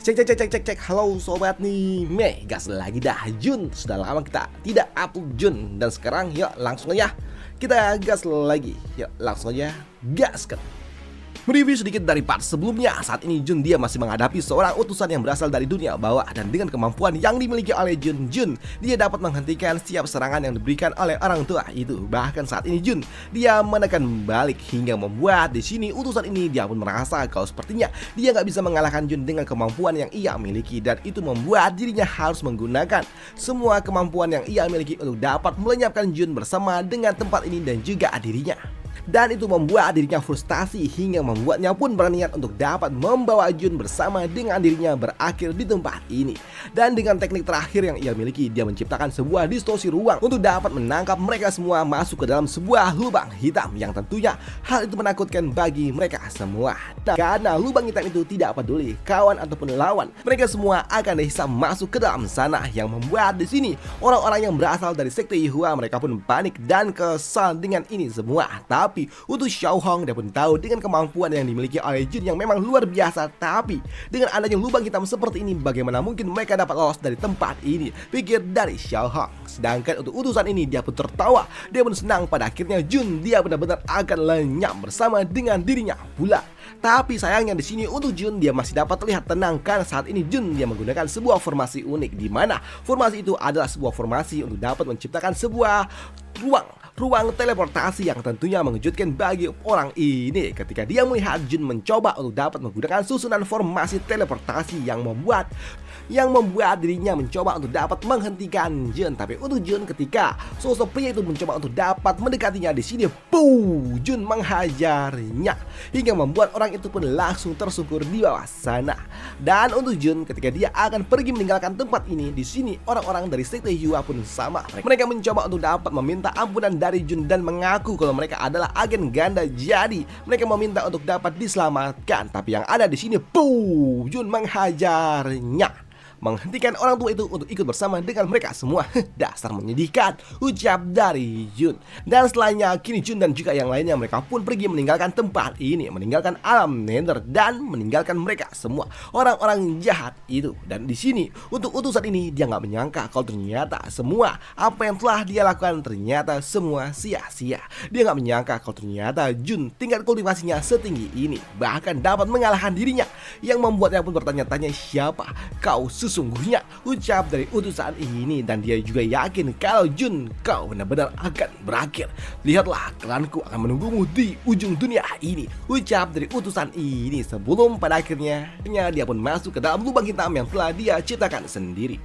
Cek cek cek cek cek cek. Halo sobat nih, gas lagi dah Jun. Sudah lama kita tidak upload Jun. Dan sekarang yuk langsung aja kita gas lagi. Yuk langsung aja gaskan. Mereview sedikit dari part sebelumnya. Saat ini Jun dia masih menghadapi seorang utusan yang berasal dari dunia bawah. Dan dengan kemampuan yang dimiliki oleh Jun, dia dapat menghentikan setiap serangan yang diberikan oleh orang tua itu. Bahkan saat ini Jun dia menekan balik hingga membuat di sini utusan ini dia pun merasa kalau sepertinya dia nggak bisa mengalahkan Jun dengan kemampuan yang ia miliki. Dan itu membuat dirinya harus menggunakan semua kemampuan yang ia miliki untuk dapat melenyapkan Jun bersama dengan tempat ini dan juga dirinya. Dan itu membuat dirinya frustasi hingga membuatnya pun berniat untuk dapat membawa Jun bersama dengan dirinya berakhir di tempat ini. Dan dengan teknik terakhir yang ia miliki, dia menciptakan sebuah distorsi ruang untuk dapat menangkap mereka semua masuk ke dalam sebuah lubang hitam yang tentunya hal itu menakutkan bagi mereka semua. Nah, karena lubang hitam itu tidak peduli kawan ataupun lawan, mereka semua akan bisa masuk ke dalam sana yang membuat di sini orang-orang yang berasal dari sekte Yihua mereka pun panik dan kesal dengan ini semua. Tapi untuk Xiao Hong dia pun tahu dengan kemampuan yang dimiliki oleh Jun yang memang luar biasa. Tapi dengan adanya lubang hitam seperti ini, bagaimana mungkin mereka dapat lolos dari tempat ini, pikir dari Xiao Hong. Sedangkan untuk utusan ini dia pun tertawa. Dia pun senang pada akhirnya Jun dia benar-benar akan lenyap bersama dengan dirinya pula. Tapi sayangnya di sini untuk Jun dia masih dapat terlihat tenang karena saat ini Jun dia menggunakan sebuah formasi unik, di mana formasi itu adalah sebuah formasi untuk dapat menciptakan sebuah ruang teleportasi yang tentunya mengejutkan bagi orang ini ketika dia melihat Jun mencoba untuk dapat menggunakan susunan formasi teleportasi yang membuat dirinya mencoba untuk dapat menghentikan Jun. Tapi untuk Jun ketika sosok pria itu mencoba untuk dapat mendekatinya, di sini Jun menghajarnya hingga membuat orang itu pun langsung tersungkur di bawah sana. Dan untuk Jun ketika dia akan pergi meninggalkan tempat ini, di sini orang-orang dari sekte Yihua pun sama. Mereka mencoba untuk dapat meminta ampunan dari Jun dan mengaku kalau mereka adalah agen ganda. Jadi mereka meminta untuk dapat diselamatkan. Tapi yang ada di sini Jun menghajarnya, menghentikan orang tua itu untuk ikut bersama dengan mereka semua. Dasar menyedihkan, ucap dari Jun. Dan setelahnya kini Jun dan juga yang lainnya mereka pun pergi meninggalkan tempat ini, meninggalkan alam Nether dan meninggalkan mereka semua orang-orang jahat itu. Dan di sini untuk utusan ini dia nggak menyangka kalau ternyata semua apa yang telah dia lakukan ternyata semua sia-sia. Dia nggak menyangka kalau ternyata Jun tingkat kultivasinya setinggi ini, bahkan dapat mengalahkan dirinya, yang membuatnya pun bertanya-tanya siapa kau sesungguhnya, ucap dari utusan ini. Dan dia juga yakin kalau Jun kau benar-benar akan berakhir. Lihatlah klanku akan menunggumu di ujung dunia ini, ucap dari utusan ini sebelum pada akhirnya dia pun masuk ke dalam lubang hitam yang telah dia ciptakan sendiri.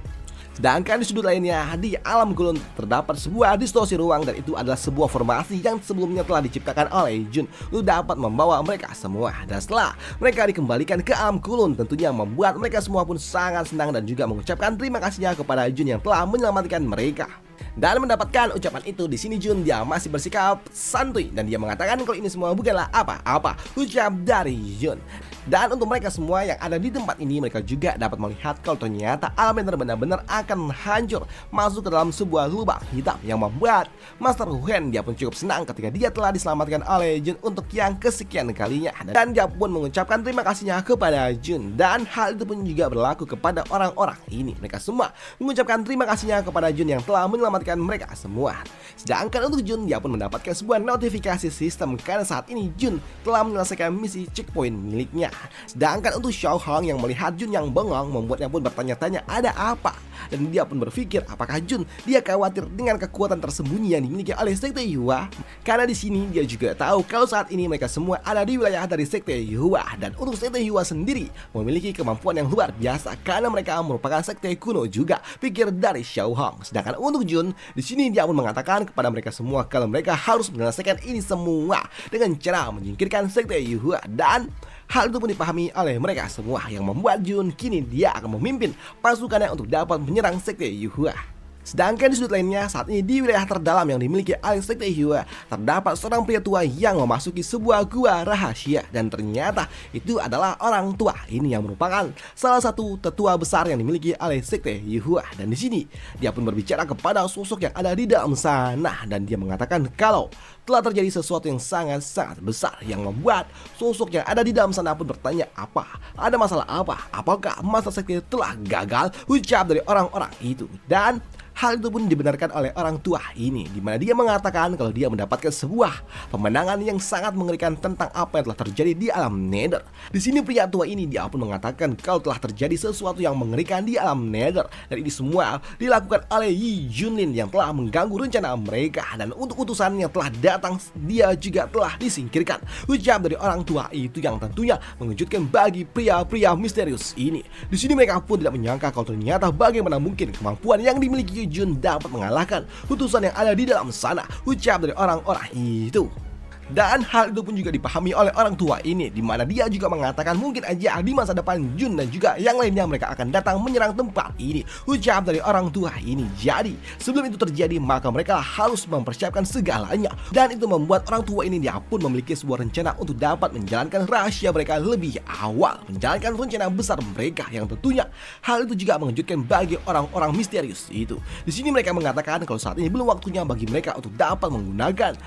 Sedangkan di sudut lainnya di alam Kulon terdapat sebuah distorsi ruang, dan itu adalah sebuah formasi yang sebelumnya telah diciptakan oleh Jun untuk dapat membawa mereka semua. Dan setelah mereka dikembalikan ke alam Kulon, tentunya membuat mereka semua pun sangat senang dan juga mengucapkan terima kasihnya kepada Jun yang telah menyelamatkan mereka. Dan mendapatkan ucapan itu, di sini Jun dia masih bersikap santuy dan dia mengatakan kalau ini semua bukanlah apa-apa, ucap dari Jun. Dan untuk mereka semua yang ada di tempat ini, mereka juga dapat melihat kalau ternyata alam Nether benar-benar akan hancur masuk ke dalam sebuah lubang hitam, yang membuat Master Wen dia pun cukup senang ketika dia telah diselamatkan oleh Jun untuk yang kesekian kalinya. Dan dia pun mengucapkan terima kasihnya kepada Jun, dan hal itu pun juga berlaku kepada orang-orang ini. Mereka semua mengucapkan terima kasihnya kepada Jun yang telah menyelamatkan mereka semua. Sedangkan untuk Jun dia pun mendapatkan sebuah notifikasi sistem karena saat ini Jun telah menyelesaikan misi checkpoint miliknya. Sedangkan untuk Xiao Hong yang melihat Jun yang bengong, membuatnya pun bertanya-tanya ada apa. Dan dia pun berpikir apakah Jun dia khawatir dengan kekuatan tersembunyi yang dimiliki oleh sekte Yihua. Karena di sini dia juga tahu kalau saat ini mereka semua ada di wilayah dari sekte Yihua. Dan untuk sekte Yihua sendiri memiliki kemampuan yang luar biasa karena mereka merupakan sekte kuno juga, pikir dari Xiao Hong. Sedangkan untuk Jun di sini dia pun mengatakan kepada mereka semua kalau mereka harus menyelesaikan ini semua dengan cara menyingkirkan sekte Yihua. Dan hal itu pun dipahami oleh mereka semua, yang membuat Jun kini dia akan memimpin pasukannya untuk dapat menyerang sekte Yihua. Sedangkan di sudut lainnya, saat ini di wilayah terdalam yang dimiliki oleh sekte Yihua terdapat seorang pria tua yang memasuki sebuah gua rahasia, dan ternyata itu adalah orang tua ini yang merupakan salah satu tetua besar yang dimiliki oleh sekte Yihua. Dan di sini dia pun berbicara kepada sosok yang ada di dalam sana, dan dia mengatakan kalau telah terjadi sesuatu yang sangat-sangat besar yang membuat sosok yang ada di dalam sana pun bertanya apa? Ada masalah apa? Apakah masa sekte telah gagal? Ucap dari orang-orang itu. Dan hal itu pun dibenarkan oleh orang tua ini, di mana dia mengatakan kalau dia mendapatkan sebuah pemandangan yang sangat mengerikan tentang apa yang telah terjadi di alam Nether. Di sini pria tua ini dia pun mengatakan kalau telah terjadi sesuatu yang mengerikan di alam Nether, dan ini semua dilakukan oleh Yi Junlin yang telah mengganggu rencana mereka, dan untuk utusan yang telah datang dia juga telah disingkirkan. Ucap dari orang tua itu yang tentunya mengejutkan bagi pria-pria misterius ini. Di sini mereka pun tidak menyangka kalau ternyata bagaimana mungkin kemampuan yang dimiliki Jun dapat mengalahkan utusan yang ada di dalam sana. Ucap dari orang-orang itu. Dan hal itu pun juga dipahami oleh orang tua ini, di mana dia juga mengatakan mungkin aja di masa depan Jun dan juga yang lainnya mereka akan datang menyerang tempat ini. Ucap dari orang tua ini. Jadi sebelum itu terjadi maka mereka harus mempersiapkan segalanya, dan itu membuat orang tua ini dia pun memiliki sebuah rencana untuk dapat menjalankan rahasia mereka lebih awal, menjalankan rencana besar mereka yang tentunya hal itu juga mengejutkan bagi orang-orang misterius itu. Di sini mereka mengatakan kalau saat ini belum waktunya bagi mereka untuk dapat menggunakan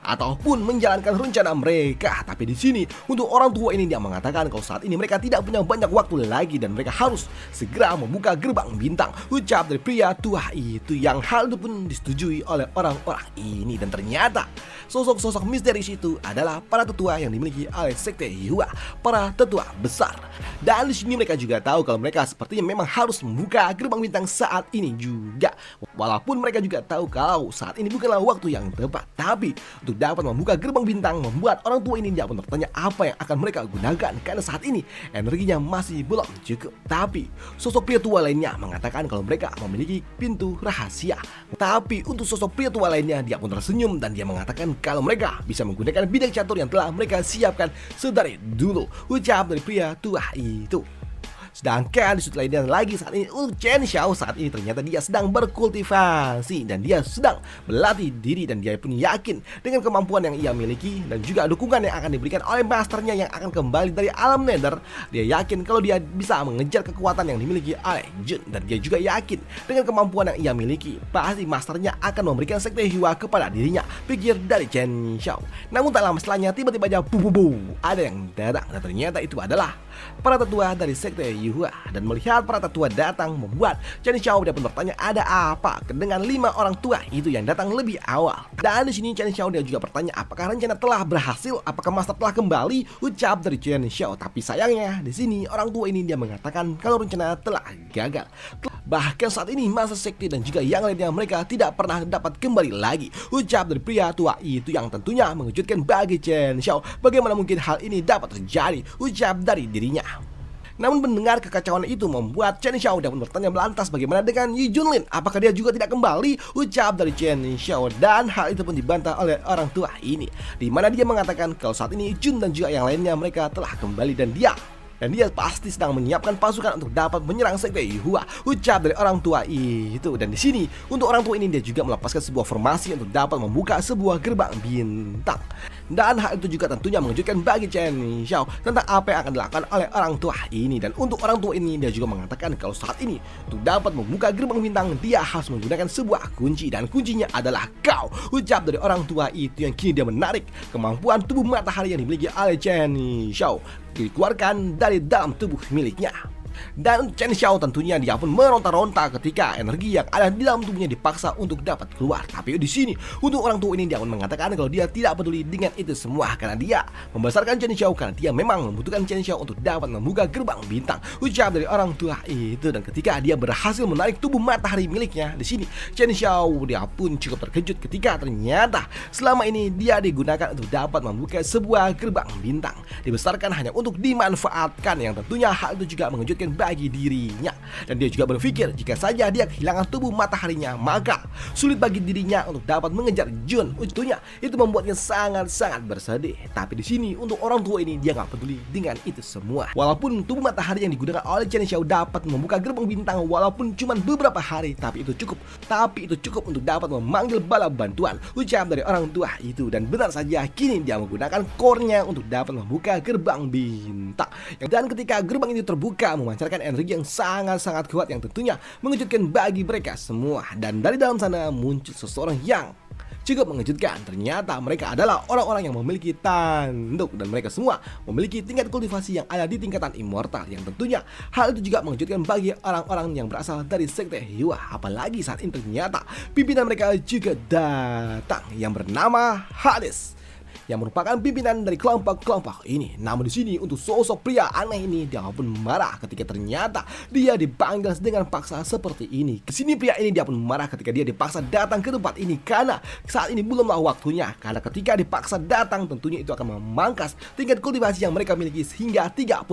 ataupun menjalankan rencana mereka. Tapi di sini untuk orang tua ini dia mengatakan kalau saat ini mereka tidak punya banyak waktu lagi dan mereka harus segera membuka gerbang bintang. Ucap dari pria tua itu, yang hal itu pun disetujui oleh orang-orang ini. Dan ternyata sosok-sosok misterius itu adalah para tetua yang dimiliki oleh sekte Yihua, para tetua besar. Dan di sini mereka juga tahu kalau mereka sepertinya memang harus membuka gerbang bintang saat ini juga. Walaupun mereka juga tahu kalau saat ini bukanlah waktu yang tepat, tapi untuk dapat membuka gerbang bintang membuat orang tua ini tidak pun bertanya apa yang akan mereka gunakan, karena saat ini energinya masih belum cukup. Tapi sosok pria tua lainnya mengatakan kalau mereka memiliki pintu rahasia. Tapi untuk sosok pria tua lainnya dia pun tersenyum dan dia mengatakan kalau mereka bisa menggunakan bidang catur yang telah mereka siapkan sedari dulu. Ucap dari pria tua itu. Sedangkan di sudut lainnya lagi saat ini untuk Chen Xiao, saat ini ternyata dia sedang berkultivasi dan dia sedang melatih diri, dan dia pun yakin dengan kemampuan yang ia miliki dan juga dukungan yang akan diberikan oleh masternya yang akan kembali dari alam Nether. Dia yakin kalau dia bisa mengejar kekuatan yang dimiliki oleh Jun, dan dia juga yakin dengan kemampuan yang ia miliki pasti masternya akan memberikan sekte Yihua kepada dirinya, pikir dari Chen Xiao. Namun tak lama setelahnya tiba-tiba aja ada yang datang, dan ternyata itu adalah para tetua dari sekte Yihua. Dan melihat para tetua datang membuat Chen Xiao dia pun bertanya ada apa dengan 5 orang tua itu yang datang lebih awal. Dan di sini Chen Xiao dia juga bertanya apakah rencana telah berhasil, apakah master telah kembali. Ucap dari Chen Xiao. Tapi sayangnya di sini orang tua ini dia mengatakan kalau rencana telah gagal. Bahkan saat ini masa sekte dan juga yang lainnya mereka tidak pernah dapat kembali lagi. Ucap dari pria tua itu yang tentunya mengejutkan bagi Chen Xiao. Bagaimana mungkin hal ini dapat terjadi? Ucap dari dirinya. Namun mendengar kekacauan itu membuat Chen Xiao dapat bertanya melantas bagaimana dengan Yi Junlin, apakah dia juga tidak kembali? Ucap dari Chen Xiao. Dan hal itu pun dibantah oleh orang tua ini, di mana dia mengatakan kalau saat ini Jun dan juga yang lainnya mereka telah kembali dan dia pasti sedang menyiapkan pasukan untuk dapat menyerang sekte Yihua. Ucap dari orang tua itu. Dan di sini untuk orang tua ini dia juga melepaskan sebuah formasi untuk dapat membuka sebuah gerbang bintang. Dan hal itu juga tentunya mengejutkan bagi Chen Xiao tentang apa yang akan dilakukan oleh orang tua ini. Dan untuk orang tua ini dia juga mengatakan kalau saat ini untuk dapat membuka gerbang bintang dia harus menggunakan sebuah kunci, dan kuncinya adalah kau. Ucap dari orang tua itu yang kini dia menarik kemampuan tubuh matahari yang dimiliki oleh Chen Xiao dikeluarkan dari dalam tubuh miliknya. Dan Chen Xiao tentunya dia pun meronta-ronta ketika energi yang ada di dalam tubuhnya dipaksa untuk dapat keluar. Tapi di sini untuk orang tua ini dia pun mengatakan kalau dia tidak peduli dengan itu semua karena dia membesarkan Chen Xiao, karena dia memang membutuhkan Chen Xiao untuk dapat membuka gerbang bintang. Ucap dari orang tua itu. Dan ketika dia berhasil menarik tubuh matahari miliknya, di sini Chen Xiao dia pun cukup terkejut ketika ternyata selama ini dia digunakan untuk dapat membuka sebuah gerbang bintang, dibesarkan hanya untuk dimanfaatkan, yang tentunya hal itu juga mengejutkan bagi dirinya. Dan dia juga berpikir jika saja dia kehilangan tubuh mataharinya maka sulit bagi dirinya untuk dapat mengejar Jun. Tentunya itu membuatnya sangat-sangat bersedih. Tapi di sini untuk orang tua ini dia nggak peduli dengan itu semua. Walaupun tubuh matahari yang digunakan oleh Chen Xiao dapat membuka gerbang bintang walaupun cuma beberapa hari, tapi itu cukup untuk dapat memanggil bala bantuan. Ucap dari orang tua itu. Dan benar saja kini dia menggunakan core-nya untuk dapat membuka gerbang bintang. Dan ketika gerbang ini terbuka memancarkan energi yang sangat-sangat kuat yang tentunya mengejutkan bagi mereka semua. Dan dari dalam sana muncul seseorang yang cukup mengejutkan. Ternyata mereka adalah orang-orang yang memiliki tanduk dan mereka semua memiliki tingkat kultivasi yang ada di tingkatan immortal, yang tentunya hal itu juga mengejutkan bagi orang-orang yang berasal dari sekte Hyuga. Apalagi saat ini ternyata pimpinan mereka juga datang yang bernama Hades, yang merupakan pimpinan dari kelompok-kelompok ini. Namun di sini untuk sosok pria aneh ini, dia pun marah ketika ternyata dia dipanggil dengan paksa seperti ini. Di sini pria ini dia pun marah ketika dia dipaksa datang ke tempat ini karena saat ini belumlah waktunya. Karena ketika dipaksa datang tentunya itu akan memangkas tingkat kultivasi yang mereka miliki hingga 30%.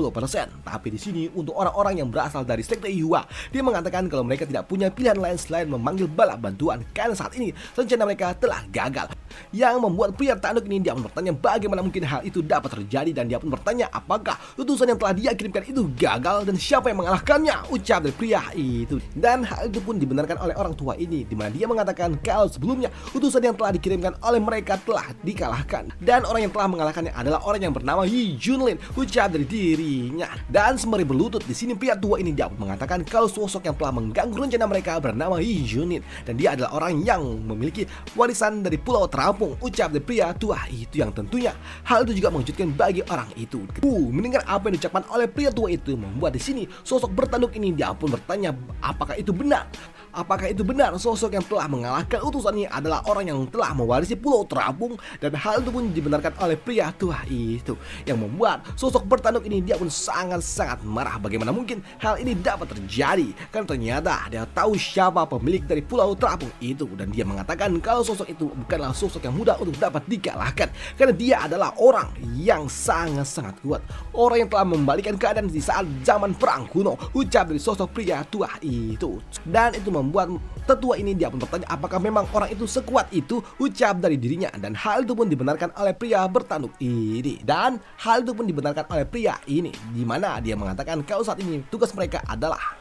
Tapi di sini untuk orang-orang yang berasal dari sekte Hyuga, dia mengatakan kalau mereka tidak punya pilihan lain selain memanggil bala bantuan karena saat ini rencana mereka telah gagal. Yang membuat pria tanduk ini dia pun bertanya bagaimana mungkin hal itu dapat terjadi, dan dia pun bertanya apakah utusan yang telah dia kirimkan itu gagal dan siapa yang mengalahkannya, ucap dari pria itu. Dan hal itu pun dibenarkan oleh orang tua ini, di mana dia mengatakan kalau sebelumnya utusan yang telah dikirimkan oleh mereka telah dikalahkan dan orang yang telah mengalahkannya adalah orang yang bernama Yi Junlin, ucap dari dirinya. Dan sembari berlutut di sini pria tua ini dia pun mengatakan kalau sosok yang telah mengganggu rencana mereka bernama Yi Junlin dan dia adalah orang yang memiliki warisan dari Pulau Terapung, ucap dari pria tua itu, yang tentunya hal itu juga mengejutkan bagi orang itu. Mendengar apa yang diucapkan oleh pria tua itu membuat di sini sosok bertanduk ini dia pun bertanya apakah itu benar. Apakah itu benar sosok yang telah mengalahkan utusannya adalah orang yang telah mewarisi Pulau Terapung, dan hal itu pun dibenarkan oleh pria tua itu, yang membuat sosok bertanduk ini dia pun sangat-sangat marah. Bagaimana mungkin hal ini dapat terjadi? Kan ternyata dia tahu siapa pemilik dari Pulau Terapung itu, dan dia mengatakan kalau sosok itu bukanlah sosok yang mudah untuk dapat dikalahkan karena dia adalah orang yang sangat-sangat kuat, orang yang telah membalikan keadaan di saat zaman perang kuno, ucap dari sosok pria tua itu. Dan itu membuat tetua ini dia pun bertanya apakah memang orang itu sekuat itu, ucap dari dirinya, dan hal itu pun dibenarkan oleh pria bertanduk ini. Dan hal itu pun dibenarkan oleh pria ini, di mana dia mengatakan kalau saat ini tugas mereka adalah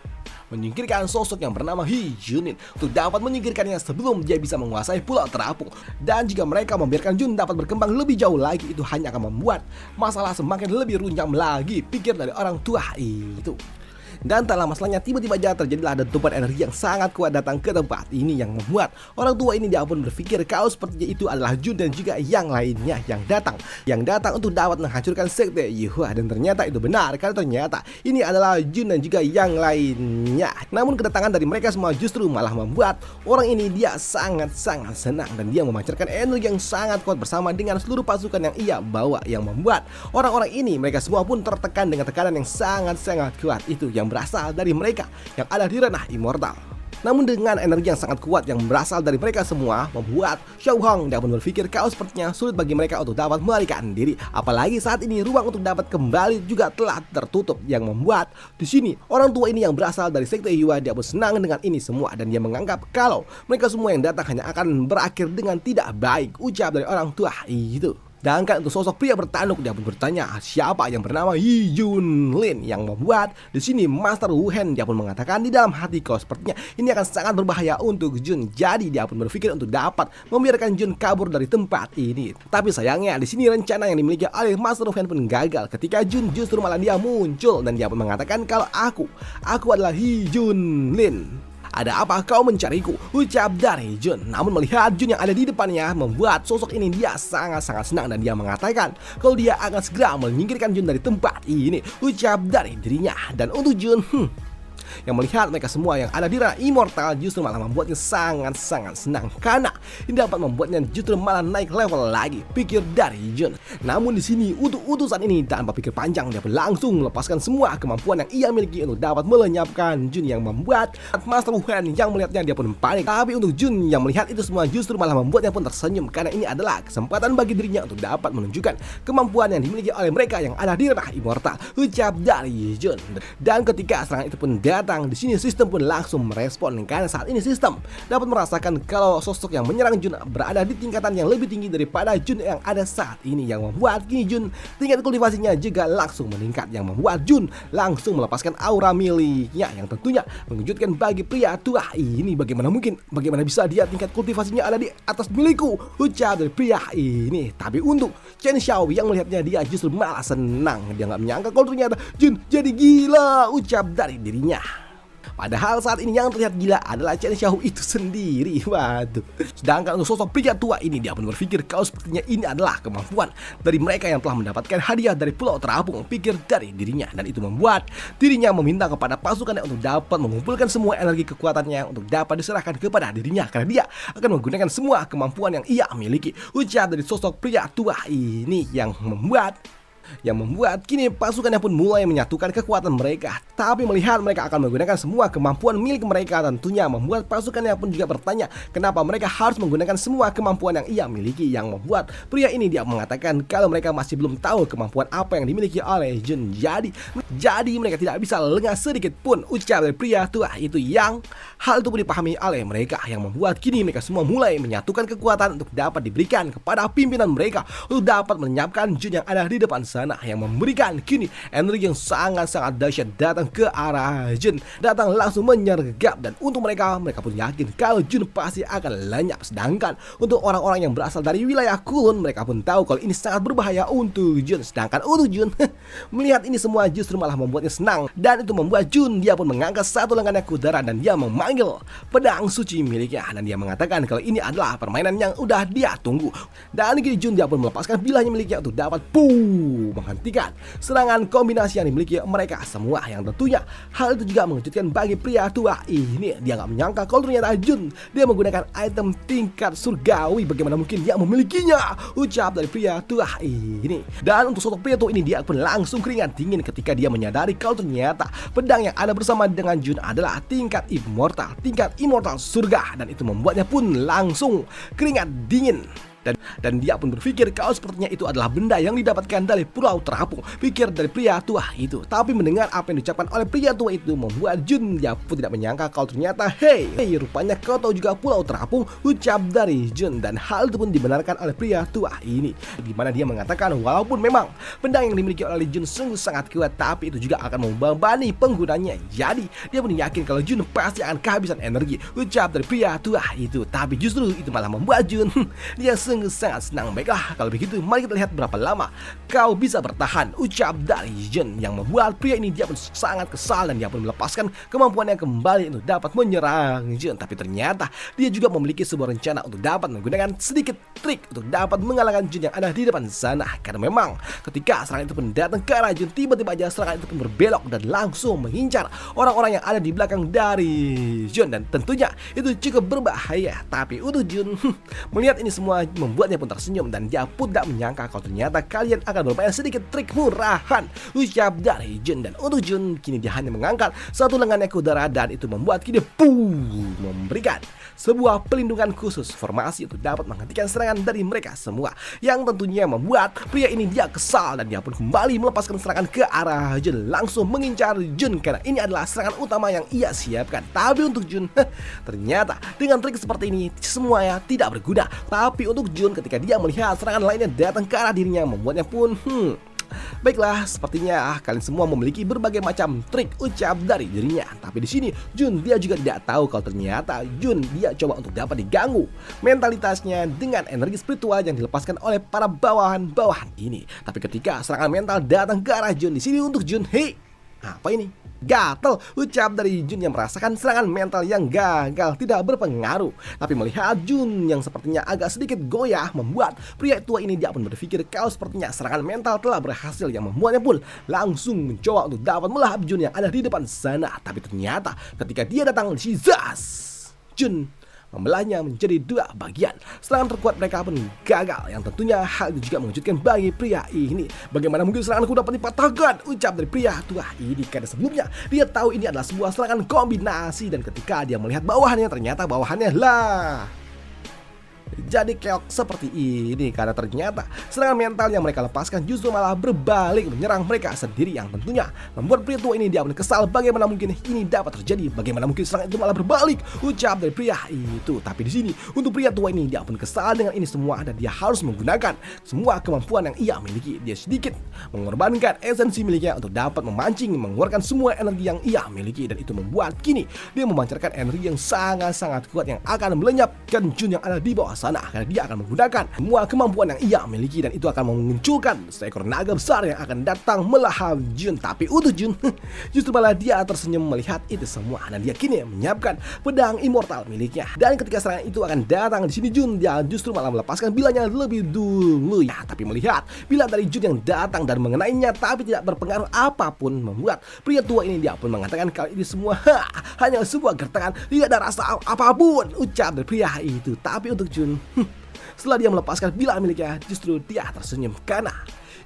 menyingkirkan sosok yang bernama Yi Junlin untuk dapat menyingkirkannya sebelum dia bisa menguasai Pulau Terapung. Dan jika mereka membiarkan Jun dapat berkembang lebih jauh lagi, itu hanya akan membuat masalah semakin lebih runyam lagi, pikir dari orang tua itu. Dan tak lama setelahnya tiba-tiba aja terjadilah dentuman energi yang sangat kuat datang ke tempat ini, yang membuat orang tua ini dia pun berpikir kalau sepertinya itu adalah Jun dan juga yang lainnya yang datang untuk dapat menghancurkan sekte Hyuga. Dan ternyata itu benar, karena ternyata ini adalah Jun dan juga yang lainnya. Namun kedatangan dari mereka semua justru malah membuat orang ini dia sangat-sangat senang, dan dia memancarkan energi yang sangat kuat bersama dengan seluruh pasukan yang ia bawa, yang membuat orang-orang ini mereka semua pun tertekan dengan tekanan yang sangat-sangat kuat itu yang berasal dari mereka yang ada di ranah immortal. Namun dengan energi yang sangat kuat yang berasal dari mereka semua membuat Xiao Hong dia pun berpikir kalau sepertinya sulit bagi mereka untuk dapat melarikan diri, apalagi saat ini ruang untuk dapat kembali juga telah tertutup, yang membuat di sini orang tua ini yang berasal dari sekte Hyuga dia pun senang dengan ini semua, dan dia menganggap kalau mereka semua yang datang hanya akan berakhir dengan tidak baik, ucap dari orang tua itu. Sedangkan untuk sosok pria bertanduk dia pun bertanya siapa yang bernama Yi Junlin, yang membuat di sini Master Wu Hen dia pun mengatakan di dalam hati kalau sepertinya ini akan sangat berbahaya untuk Jun. Jadi dia pun berpikir untuk dapat membiarkan Jun kabur dari tempat ini. Tapi sayangnya di sini rencana yang dimiliki oleh Master Wu Hen pun gagal ketika Jun justru malah dia muncul, dan dia pun mengatakan kalau aku adalah Yi Junlin. Ada apa kau mencariku, ucap dari Jun. Namun melihat Jun yang ada di depannya membuat sosok ini dia sangat-sangat senang, dan dia mengatakan kalau dia akan segera menyingkirkan Jun dari tempat ini, ucap dari dirinya. Dan untuk Jun yang melihat mereka semua yang ada di ranah immortal justru malah membuatnya sangat-sangat senang karena ini dapat membuatnya justru malah naik level lagi, pikir dari Jun. Namun di sini untuk utusan ini tanpa pikir panjang dia pun langsung melepaskan semua kemampuan yang ia miliki untuk dapat melenyapkan Jun, yang membuat Master Wu Hen yang melihatnya dia pun panik. Tapi untuk Jun yang melihat itu semua justru malah membuatnya pun tersenyum karena ini adalah kesempatan bagi dirinya untuk dapat menunjukkan kemampuan yang dimiliki oleh mereka yang ada di ranah immortal, ucap dari Jun. Dan ketika serangan itu pun datang, di sini sistem pun langsung merespon karena saat ini sistem dapat merasakan kalau sosok yang menyerang Jun berada di tingkatan yang lebih tinggi daripada Jun yang ada saat ini, yang membuat kini Jun tingkat kultivasinya juga langsung meningkat, yang membuat Jun langsung melepaskan aura miliknya yang tentunya mengejutkan bagi pria tua ini. Bagaimana mungkin, bagaimana bisa dia tingkat kultivasinya ada di atas milikku, ucap dari pria ini. Tapi untuk Chen Xiao yang melihatnya dia justru malah senang, dia nggak menyangka kalau ternyata Jun jadi gila, ucap dari dirinya. Padahal saat ini yang terlihat gila adalah Chen Xiaohu itu sendiri. Waduh. Sedangkan untuk sosok pria tua ini, dia pun berpikir kalau sepertinya ini adalah kemampuan dari mereka yang telah mendapatkan hadiah dari Pulau Terapung, pikir dari dirinya. Dan itu membuat dirinya meminta kepada pasukannya untuk dapat mengumpulkan semua energi kekuatannya untuk dapat diserahkan kepada dirinya, karena dia akan menggunakan semua kemampuan yang ia miliki. Ujar dari sosok pria tua ini yang membuat kini pasukannya pun mulai menyatukan kekuatan mereka. Tapi melihat mereka akan menggunakan semua kemampuan milik mereka, tentunya membuat pasukannya pun juga bertanya kenapa mereka harus menggunakan semua kemampuan yang ia miliki. Yang membuat pria ini dia mengatakan kalau mereka masih belum tahu kemampuan apa yang dimiliki oleh Jun. Jadi mereka tidak bisa lengah sedikit pun, ucap dari pria tua itu. Yang hal itu pun dipahami oleh mereka, yang membuat kini mereka semua mulai menyatukan kekuatan untuk dapat diberikan kepada pimpinan mereka untuk dapat menyiapkan Jun yang ada di depan sana, yang memberikan kini energi yang sangat-sangat dahsyat datang ke arah Jun, datang langsung menyergap. Dan untuk mereka pun yakin kalau Jun pasti akan lenyap. Sedangkan untuk orang-orang yang berasal dari wilayah Kulon, mereka pun tahu kalau ini sangat berbahaya untuk Jun. Sedangkan untuk Jun melihat ini semua justru malah membuatnya senang, dan itu membuat Jun dia pun mengangkat satu lengannya ke udara dan dia memanggil pedang suci miliknya, dan dia mengatakan kalau ini adalah permainan yang udah dia tunggu. Dan kini Jun dia pun melepaskan bilahnya miliknya untuk dapat menghentikan serangan kombinasi yang dimiliki mereka semua, yang tentunya hal itu juga mengejutkan bagi pria tua ini. Dia nggak menyangka kalau ternyata Jun dia menggunakan item tingkat surgawi, bagaimana mungkin dia memilikinya, ucap dari pria tua ini. Dan untuk sosok pria tua ini, dia pun langsung keringat dingin ketika dia menyadari kalau ternyata pedang yang ada bersama dengan Jun adalah tingkat immortal surga, dan itu membuatnya pun langsung keringat dingin. Dan dia pun berpikir kalau sepertinya itu adalah benda yang didapatkan dari Pulau Terapung, pikir dari pria tua itu. Tapi mendengar apa yang diucapkan oleh pria tua itu membuat Jun dia pun tidak menyangka kalau ternyata hey, rupanya kau tahu juga Pulau Terapung, ucap dari Jun. Dan hal itu pun dibenarkan oleh pria tua ini, di mana dia mengatakan walaupun memang benda yang dimiliki oleh Jun sungguh sangat kuat, tapi itu juga akan membebani penggunanya. Jadi dia pun yakin kalau Jun pasti akan kehabisan energi, ucap dari pria tua itu. Tapi justru itu malah membuat Jun dia sungguh sangat senang. Baiklah, kalau begitu mari kita lihat berapa lama kau bisa bertahan, ucap dari Jun, yang membuat pria ini dia pun sangat kesal dan dia pun melepaskan kemampuannya kembali untuk dapat menyerang Jun. Tapi ternyata dia juga memiliki sebuah rencana untuk dapat menggunakan sedikit trik untuk dapat mengalahkan Jun yang ada di depan sana. Karena memang ketika serangan itu pun datang ke arah Jun, tiba-tiba aja serangan itu pun berbelok dan langsung mengincar orang-orang yang ada di belakang dari Jun, dan tentunya itu cukup berbahaya. Tapi untuk Jun melihat ini semua membuatnya pun tersenyum, dan dia pun tak menyangka kalau ternyata kalian akan bermain sedikit trik murahan, ucap dari Jun. Dan untuk Jun kini dia hanya mengangkat satu lengannya ke udara, dan itu membuat kini memberikan sebuah pelindungan khusus formasi untuk dapat menghentikan serangan dari mereka semua, yang tentunya membuat pria ini dia kesal dan dia pun kembali melepaskan serangan ke arah Jun, langsung mengincar Jun karena ini adalah serangan utama yang ia siapkan. Tapi untuk Jun ternyata dengan trik seperti ini semuanya tidak berguna. Tapi untuk Jun ketika dia melihat serangan lainnya datang ke arah dirinya, membuatnya pun baiklah, sepertinya kalian semua memiliki berbagai macam trik, ucap dari dirinya. Tapi di sini Jun dia juga tidak tahu kalau ternyata Jun dia coba untuk dapat diganggu mentalitasnya dengan energi spiritual yang dilepaskan oleh para bawahan-bawahan ini. Tapi ketika serangan mental datang ke arah Jun, di sini untuk Jun, hei, apa ini? Gatel, ucap dari Jun yang merasakan serangan mental yang gagal tidak berpengaruh. Tapi melihat Jun yang sepertinya agak sedikit goyah, membuat pria tua ini dia pun berpikir kalau sepertinya serangan mental telah berhasil, yang membuatnya pun langsung mencoba untuk dapat melahap Jun yang ada di depan sana. Tapi ternyata ketika dia datang di Zas, Jun membelahnya menjadi dua bagian. Serangan terkuat mereka pun gagal, yang tentunya hal itu juga mengejutkan bagi pria ini. Bagaimana mungkin seranganku dapat dipatahkan, ucap dari pria tua ini, karena sebelumnya dia tahu ini adalah sebuah serangan kombinasi, dan ketika dia melihat bawahannya, ternyata bawahannya lah jadi keok seperti ini, karena ternyata serangan mental yang mereka lepaskan justru malah berbalik menyerang mereka sendiri, yang tentunya membuat pria tua ini dia pun kesal. Bagaimana mungkin ini dapat terjadi? Bagaimana mungkin serangan itu malah berbalik, ucap dari pria itu. Tapi di sini untuk pria tua ini dia pun kesal dengan ini semua, dan dia harus menggunakan semua kemampuan yang ia miliki. Dia sedikit mengorbankan esensi miliknya untuk dapat memancing, mengeluarkan semua energi yang ia miliki, dan itu membuat kini dia memancarkan energi yang sangat-sangat kuat yang akan melenyapkan Jun yang ada di bawah sana karena dia akan menggunakan semua kemampuan yang ia miliki dan itu akan memunculkan seekor naga besar yang akan datang melahap Jun. Tapi untuk Jun justru malah dia tersenyum melihat itu semua dan dia kini menyiapkan pedang immortal miliknya. Dan ketika serangan itu akan datang di sini Jun, dia justru malah melepaskan bilanya lebih dulu ya. Tapi melihat bila dari Jun yang datang dan mengenainya tapi tidak berpengaruh apapun, membuat pria tua ini dia pun mengatakan kalau ini semua hanya sebuah gertakan, tidak ada rasa apapun, ucap dari pria itu. Tapi untuk Jun, setelah dia melepaskan bila miliknya, justru dia tersenyum karena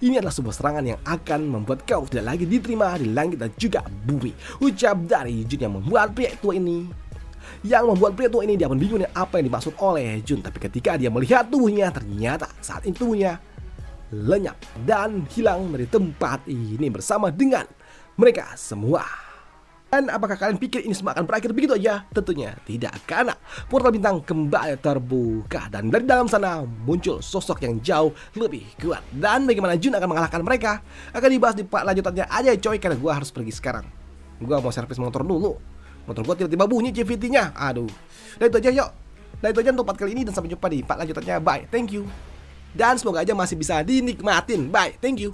ini adalah sebuah serangan yang akan membuat kau tidak lagi diterima di langit dan juga bumi, ucap dari Jun yang membuat pria tua ini dia pun bingung dengan apa yang dimaksud oleh Jun. Tapi ketika dia melihat tubuhnya, ternyata saat itu tubuhnya lenyap dan hilang dari tempat ini bersama dengan mereka semua. Dan apakah kalian pikir ini semua akan berakhir begitu aja? Tentunya tidak, karena portal bintang kembali terbuka dan dari dalam sana muncul sosok yang jauh lebih kuat. Dan bagaimana Jun akan mengalahkan mereka akan dibahas di part lanjutannya aja coy, karena gue harus pergi sekarang. Gue mau servis motor dulu. Motor gue tiba-tiba bunyi CVT-nya. Aduh. Dan itu aja yuk. Dan itu aja untuk part kali ini dan sampai jumpa di part lanjutannya. Bye. Thank you. Dan semoga aja masih bisa dinikmatin. Bye. Thank you.